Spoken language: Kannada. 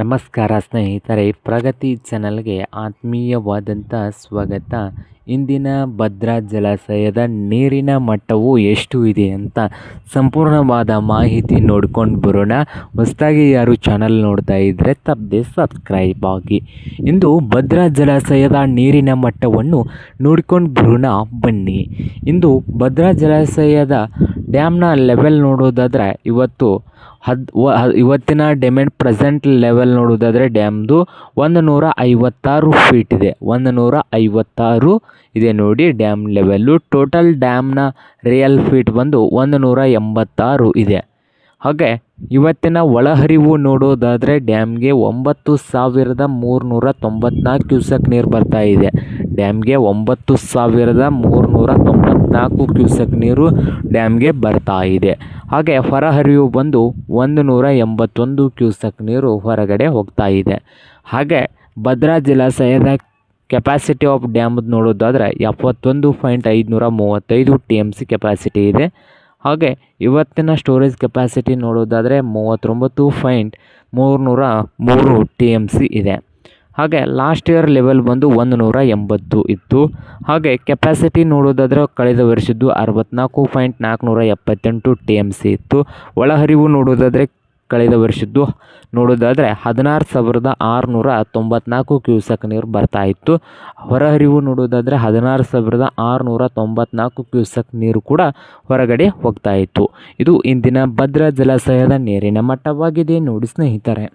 ನಮಸ್ಕಾರ ಸ್ನೇಹಿತರೆ, ಪ್ರಗತಿ ಚಾನಲ್ಗೆ ಆತ್ಮೀಯವಾದಂಥ ಸ್ವಾಗತ. ಇಂದಿನ ಭದ್ರಾ ಜಲಾಶಯದ ನೀರಿನ ಮಟ್ಟವು ಎಷ್ಟು ಇದೆ ಅಂತ ಸಂಪೂರ್ಣವಾದ ಮಾಹಿತಿ ನೋಡ್ಕೊಂಡು ಬರೋಣ. ಹೊಸದಾಗಿ ಯಾರು ಚಾನಲ್ ನೋಡ್ತಾ ಇದ್ದರೆ ತಪ್ಪದೆ ಸಬ್ಸ್ಕ್ರೈಬ್ ಆಗಿ. ಇಂದು ಭದ್ರಾ ಜಲಾಶಯದ ನೀರಿನ ಮಟ್ಟವನ್ನು ನೋಡ್ಕೊಂಡು ಬರೋಣ ಬನ್ನಿ. ಇಂದು ಭದ್ರಾ ಜಲಾಶಯದ ಡ್ಯಾಮ್ನ ಲೆವೆಲ್ ನೋಡೋದಾದರೆ ಇವತ್ತಿನ ಡಿಮ್ಯಾಂಡ್ ಪ್ರೆಸೆಂಟ್ ಲೆವೆಲ್ ನೋಡೋದಾದರೆ ಡ್ಯಾಮ್ದು 156 ಫೀಟ್ ಇದೆ. 156 ಇದೆ ನೋಡಿ ಡ್ಯಾಮ್ ಲೆವೆಲ್ಲು. ಟೋಟಲ್ ಡ್ಯಾಮ್ನ ರಿಯಲ್ ಫೀಟ್ ಬಂದು 186 ಇದೆ. ಹಾಗೆ ಇವತ್ತಿನ ಒಳಹರಿವು ನೋಡೋದಾದರೆ ಡ್ಯಾಮ್ಗೆ 9394 ಕ್ಯೂಸೆಕ್ ನೀರು ಬರ್ತಾ ಇದೆ. ಡ್ಯಾಮ್ಗೆ 9394 ಕ್ಯೂಸೆಕ್ ನೀರು ಡ್ಯಾಮ್ಗೆ ಬರ್ತಾ ಇದೆ. ಹಾಗೆ ಹೊರಹರಿವು ಬಂದು 181 ಕ್ಯೂಸೆಕ್ ನೀರು ಹೊರಗಡೆ ಹೋಗ್ತಾ ಇದೆ. ಹಾಗೆ ಭದ್ರಾ ಜಲಾಶಯದ ಕೆಪಾಸಿಟಿ ಆಫ್ ಡ್ಯಾಮ್ದು ನೋಡೋದಾದರೆ 71.535 TMC ಕೆಪಾಸಿಟಿ ಇದೆ. ಹಾಗೆ ಇವತ್ತಿನ ಸ್ಟೋರೇಜ್ ಕೆಪಾಸಿಟಿ ನೋಡೋದಾದರೆ 39.303 TMC ಇದೆ. ಹಾಗೆ ಲಾಸ್ಟ್ ಇಯರ್ ಲೆವೆಲ್ ಬಂದು 180 ಇತ್ತು. ಹಾಗೆ ಕೆಪಾಸಿಟಿ ನೋಡೋದಾದರೆ ಕಳೆದ ವರ್ಷದ್ದು 64.478 TMC ಇತ್ತು. ಒಳಹರಿವು ನೋಡೋದಾದರೆ ಕಳೆದ ವರ್ಷದ್ದು ನೋಡೋದಾದರೆ 16,694 ಕ್ಯೂಸೆಕ್ ನೀರು ಬರ್ತಾ ಇತ್ತು. ಹೊರಹರಿವು ನೋಡೋದಾದರೆ 16,694 ಕ್ಯೂಸೆಕ್ ನೀರು ಕೂಡ ಹೊರಗಡೆ ಹೋಗ್ತಾ ಇತ್ತು. ಇದು ಇಂದಿನ ಭದ್ರಾ ಜಲಾಶಯದ ನೀರಿನ ಮಟ್ಟವಾಗಿದೆ ನೋಡಿ ಸ್ನೇಹಿತರೆ.